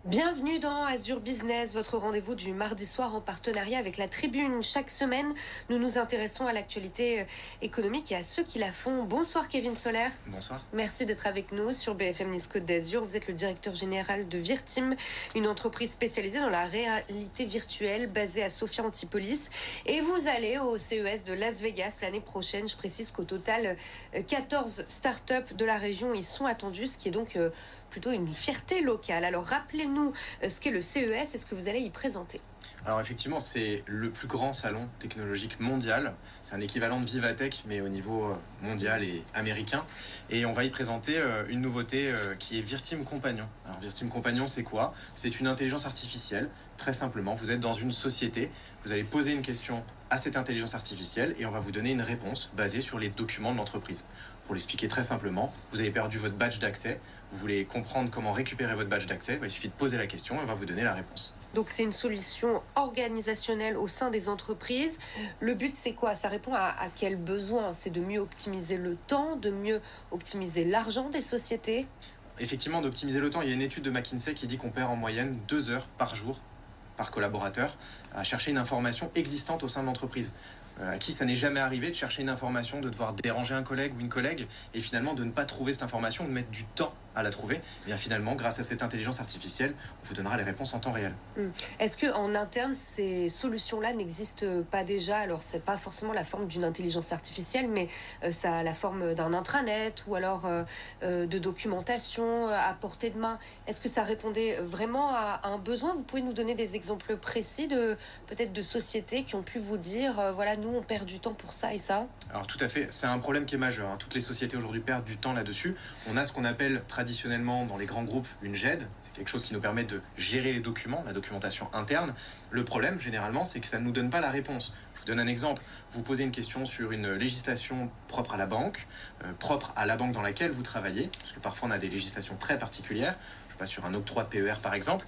Bienvenue dans Azure Business, votre rendez-vous du mardi soir en partenariat avec la Tribune. Chaque semaine, nous nous intéressons à l'actualité économique et à ceux qui la font. Bonsoir Kevin Soler. Bonsoir. Merci d'être avec nous sur BFM Nice Côte d'Azur. Vous êtes le directeur général de Virtim, une entreprise spécialisée dans la réalité virtuelle basée à Sophia Antipolis. Et vous allez au CES de Las Vegas l'année prochaine. Je précise qu'au total, 14 startups de la région y sont attendues, ce qui est donc plutôt une fierté locale. Alors rappelez-nous ce qu'est le CES et ce que vous allez y présenter. Alors effectivement, c'est le plus grand salon technologique mondial. C'est un équivalent de Vivatech, mais au niveau mondial et américain. Et on va y présenter une nouveauté qui est Virtim Companion. Alors Virtim Companion, c'est quoi? C'est une intelligence artificielle. Très simplement, vous êtes dans une société, vous allez poser une question à cette intelligence artificielle et on va vous donner une réponse basée sur les documents de l'entreprise. Pour l'expliquer très simplement, vous avez perdu votre badge d'accès, vous voulez comprendre comment récupérer votre badge d'accès, il suffit de poser la question et on va vous donner la réponse. Donc c'est une solution organisationnelle au sein des entreprises. Le but c'est quoi? Ça répond à quel besoin? C'est de mieux optimiser le temps, de mieux optimiser l'argent des sociétés? Effectivement, d'optimiser le temps, il y a une étude de McKinsey qui dit qu'on perd en moyenne 2 heures par jour par collaborateur à chercher une information existante au sein de l'entreprise. À qui ça n'est jamais arrivé de chercher une information, de devoir déranger un collègue ou une collègue et finalement de ne pas trouver cette information, de mettre du temps à la trouver. Et bien finalement, grâce à cette intelligence artificielle, on vous donnera les réponses en temps réel. Est-ce qu'en interne, ces solutions-là n'existent pas déjà? Alors, c'est pas forcément la forme d'une intelligence artificielle, mais ça a la forme d'un intranet ou alors de documentation à portée de main. Est-ce que ça répondait vraiment à un besoin? Vous pouvez nous donner des exemples précis de peut-être de sociétés qui ont pu vous dire, voilà, nous, on perd du temps pour ça et ça? Alors tout à fait, c'est un problème qui est majeur. Toutes les sociétés aujourd'hui perdent du temps là-dessus. On a ce qu'on appelle traditionnellement dans les grands groupes une GED. C'est quelque chose qui nous permet de gérer les documents, la documentation interne. Le problème, généralement, c'est que ça ne nous donne pas la réponse. Je vous donne un exemple. Vous posez une question sur une législation propre à la banque, propre à la banque dans laquelle vous travaillez, parce que parfois on a des législations très particulières. Je passe sur un octroi de PER par exemple.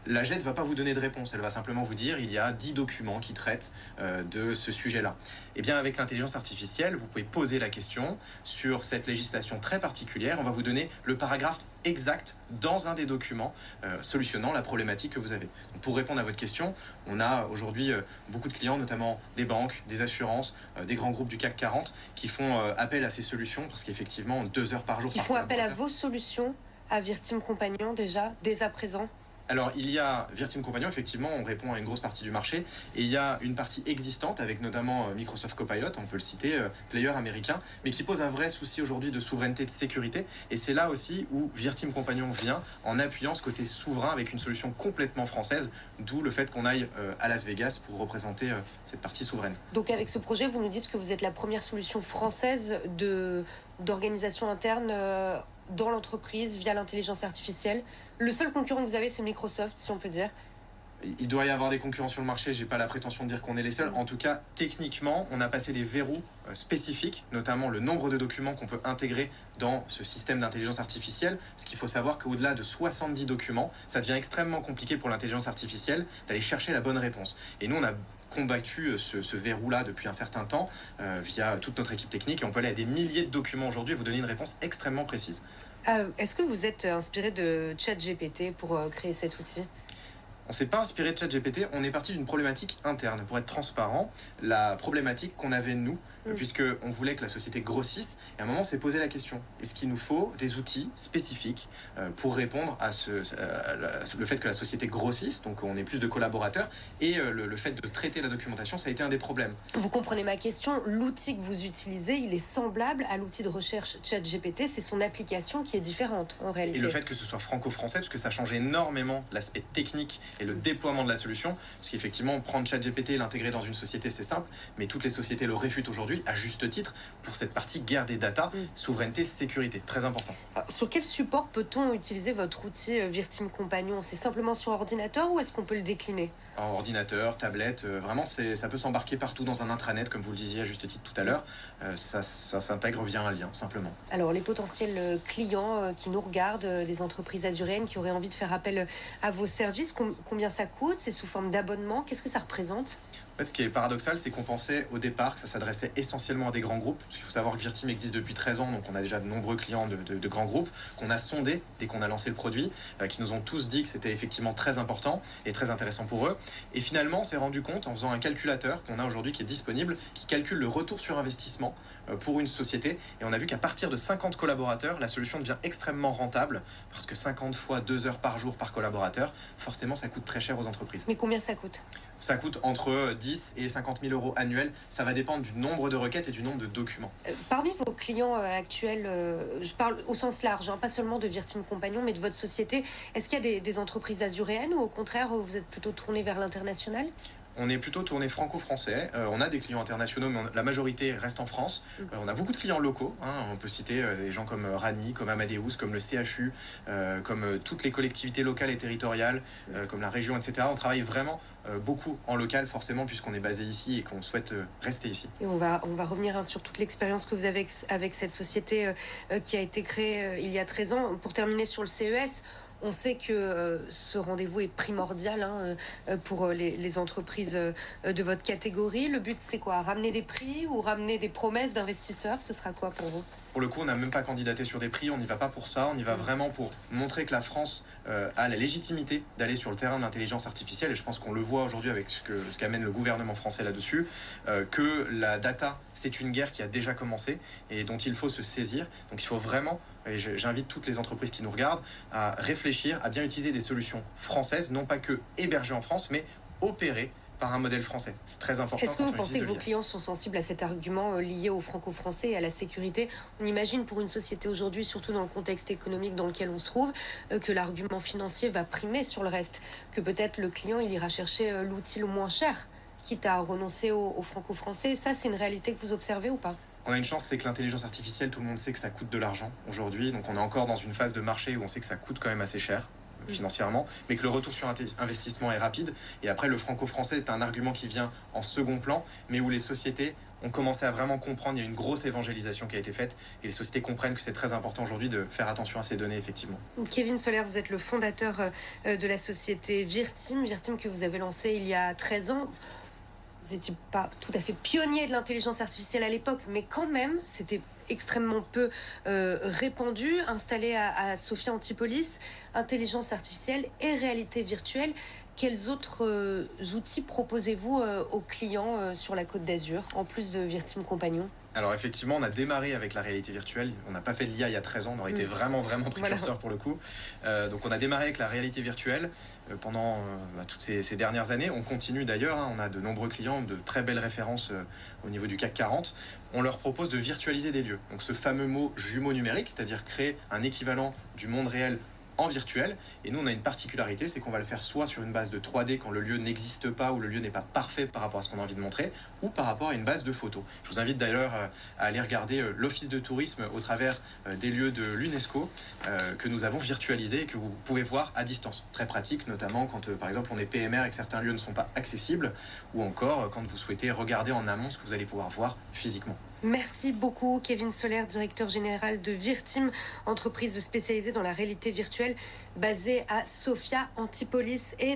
La GED ne va pas vous donner de réponse, elle va simplement vous dire il y a 10 documents qui traitent de ce sujet-là. Et bien avec l'intelligence artificielle, vous pouvez poser la question sur cette législation très particulière, on va vous donner le paragraphe exact dans un des documents solutionnant la problématique que vous avez. Donc, pour répondre à votre question, on a aujourd'hui beaucoup de clients, notamment des banques, des assurances, des grands groupes du CAC 40 qui font appel à ces solutions parce qu'effectivement 2 heures par jour. Qui font appel à vos solutions, à Virtim Companion déjà, dès à présent? Alors, il y a Virtim Companion, effectivement, on répond à une grosse partie du marché. Et il y a une partie existante, avec notamment Microsoft Copilot, on peut le citer, player américain, mais qui pose un vrai souci aujourd'hui de souveraineté, de sécurité. Et c'est là aussi où Virtim Companion vient, en appuyant ce côté souverain avec une solution complètement française, d'où le fait qu'on aille à Las Vegas pour représenter cette partie souveraine. Donc avec ce projet, vous nous dites que vous êtes la première solution française d'organisation interne dans l'entreprise via l'intelligence artificielle. Le seul concurrent que vous avez, c'est Microsoft, si on peut dire. Il doit y avoir des concurrents sur le marché, j'ai pas la prétention de dire qu'on est les seuls. En tout cas, techniquement, on a passé des verrous spécifiques, notamment le nombre de documents qu'on peut intégrer dans ce système d'intelligence artificielle. Parce qu'il faut savoir qu'au-delà de 70 documents, ça devient extrêmement compliqué pour l'intelligence artificielle d'aller chercher la bonne réponse. Et nous, on a combattu ce verrou-là depuis un certain temps via toute notre équipe technique et on peut aller à des milliers de documents aujourd'hui et vous donner une réponse extrêmement précise. Est-ce que vous êtes inspiré de ChatGPT pour créer cet outil? On ne s'est pas inspiré de ChatGPT, on est parti d'une problématique interne. Pour être transparent, la problématique qu'on avait nous, puisqu'on voulait que la société grossisse, et à un moment on s'est posé la question, est-ce qu'il nous faut des outils spécifiques pour répondre à le fait que la société grossisse, donc on ait plus de collaborateurs, et le fait de traiter la documentation, ça a été un des problèmes. Vous comprenez ma question, l'outil que vous utilisez, il est semblable à l'outil de recherche ChatGPT, c'est son application qui est différente en réalité. Et le fait que ce soit franco-français, parce que ça change énormément l'aspect technique et le déploiement de la solution, parce qu'effectivement, prendre ChatGPT et l'intégrer dans une société, c'est simple, mais toutes les sociétés le réfutent aujourd'hui, à juste titre, pour cette partie guerre des data, souveraineté, sécurité, très important. Alors, sur quel support peut-on utiliser votre outil Virtim Companion? C'est simplement sur ordinateur ou est-ce qu'on peut le décliner? En ordinateur, tablette, vraiment, ça peut s'embarquer partout dans un intranet, comme vous le disiez à juste titre tout à l'heure, ça s'intègre via un lien, simplement. Alors, les potentiels clients qui nous regardent, des entreprises azuréennes qui auraient envie de faire appel à vos services, combien ça coûte? C'est sous forme d'abonnement? Qu'est-ce que ça représente? En fait, ce qui est paradoxal, c'est qu'on pensait au départ que ça s'adressait essentiellement à des grands groupes. Parce qu'il faut savoir que Virtim existe depuis 13 ans, donc on a déjà de nombreux clients de grands groupes qu'on a sondés dès qu'on a lancé le produit, qui nous ont tous dit que c'était effectivement très important et très intéressant pour eux. Et finalement, on s'est rendu compte en faisant un calculateur qu'on a aujourd'hui qui est disponible, qui calcule le retour sur investissement pour une société. Et on a vu qu'à partir de 50 collaborateurs, la solution devient extrêmement rentable parce que 50 fois 2 heures par jour par collaborateur, forcément, ça coûte très cher aux entreprises. Mais combien ça coûte? Ça coûte entre 10 et 50 000 euros annuels. Ça va dépendre du nombre de requêtes et du nombre de documents. Parmi vos clients actuels, je parle au sens large, hein, pas seulement de Virtim Compagnon, mais de votre société, est-ce qu'il y a des entreprises azuréennes ou au contraire, vous êtes plutôt tourné vers l'international? On est plutôt tourné franco-français. On a des clients internationaux, mais la majorité reste en France. On a beaucoup de clients locaux. On peut citer des gens comme Rani, comme Amadeus, comme le CHU, comme toutes les collectivités locales et territoriales, comme la région, etc. On travaille vraiment beaucoup en local, forcément, puisqu'on est basé ici et qu'on souhaite rester ici. Et on va revenir, hein, sur toute l'expérience que vous avez avec cette société qui a été créée il y a 13 ans. Pour terminer sur le CES, on sait que ce rendez-vous est primordial, hein, pour les entreprises de votre catégorie. Le but, c'est quoi? Ramener des prix ou ramener des promesses d'investisseurs? Ce sera quoi pour vous? Pour le coup, on n'a même pas candidaté sur des prix, on n'y va pas pour ça, on y va vraiment pour montrer que la France a la légitimité d'aller sur le terrain de l'intelligence artificielle, et je pense qu'on le voit aujourd'hui avec ce qu'amène le gouvernement français là-dessus, que la data, c'est une guerre qui a déjà commencé et dont il faut se saisir. Donc il faut vraiment, et j'invite toutes les entreprises qui nous regardent, à réfléchir, à bien utiliser des solutions françaises, non pas que hébergées en France, mais opérées par un modèle français. C'est très important. Est-ce que vous pensez que vos clients sont sensibles à cet argument lié au franco-français et à la sécurité? On imagine pour une société aujourd'hui, surtout dans le contexte économique dans lequel on se trouve, que l'argument financier va primer sur le reste, que peut-être le client il ira chercher l'outil le moins cher, quitte à renoncer au franco-français. Ça, c'est une réalité que vous observez ou pas? On a une chance, c'est que l'intelligence artificielle, tout le monde sait que ça coûte de l'argent aujourd'hui, donc on est encore dans une phase de marché où on sait que ça coûte quand même assez cher financièrement, mais que le retour sur investissement est rapide. Et après, le franco-français est un argument qui vient en second plan, mais où les sociétés ont commencé à vraiment comprendre. Il y a une grosse évangélisation qui a été faite, et les sociétés comprennent que c'est très important aujourd'hui de faire attention à ces données, effectivement. Kevin Soler, vous êtes le fondateur de la société Virtim que vous avez lancée il y a 13 ans. Vous n'étiez pas tout à fait pionnier de l'intelligence artificielle à l'époque, mais quand même, c'était extrêmement peu répandu, installé à Sophia Antipolis, intelligence artificielle et réalité virtuelle. Quels autres outils proposez-vous aux clients sur la Côte d'Azur, en plus de Virtim Compagnon? Alors effectivement, on a démarré avec la réalité virtuelle. On n'a pas fait de l'IA il y a 13 ans, on aurait été vraiment précurseur pour le coup. Donc on a démarré avec la réalité virtuelle pendant toutes ces dernières années. On continue d'ailleurs, hein, on a de nombreux clients, de très belles références au niveau du CAC 40. On leur propose de virtualiser des lieux. Donc ce fameux mot jumeau numérique, c'est-à-dire créer un équivalent du monde réel en virtuel. Et nous, on a une particularité, c'est qu'on va le faire soit sur une base de 3D quand le lieu n'existe pas ou le lieu n'est pas parfait par rapport à ce qu'on a envie de montrer, ou par rapport à une base de photos. Je vous invite d'ailleurs à aller regarder l'office de tourisme au travers des lieux de l'UNESCO que nous avons virtualisés et que vous pouvez voir à distance. Très pratique, notamment quand par exemple on est PMR et que certains lieux ne sont pas accessibles, ou encore quand vous souhaitez regarder en amont ce que vous allez pouvoir voir physiquement. Merci beaucoup, Kevin Soler, directeur général de Virtim, entreprise spécialisée dans la réalité virtuelle basée à Sophia Antipolis. Et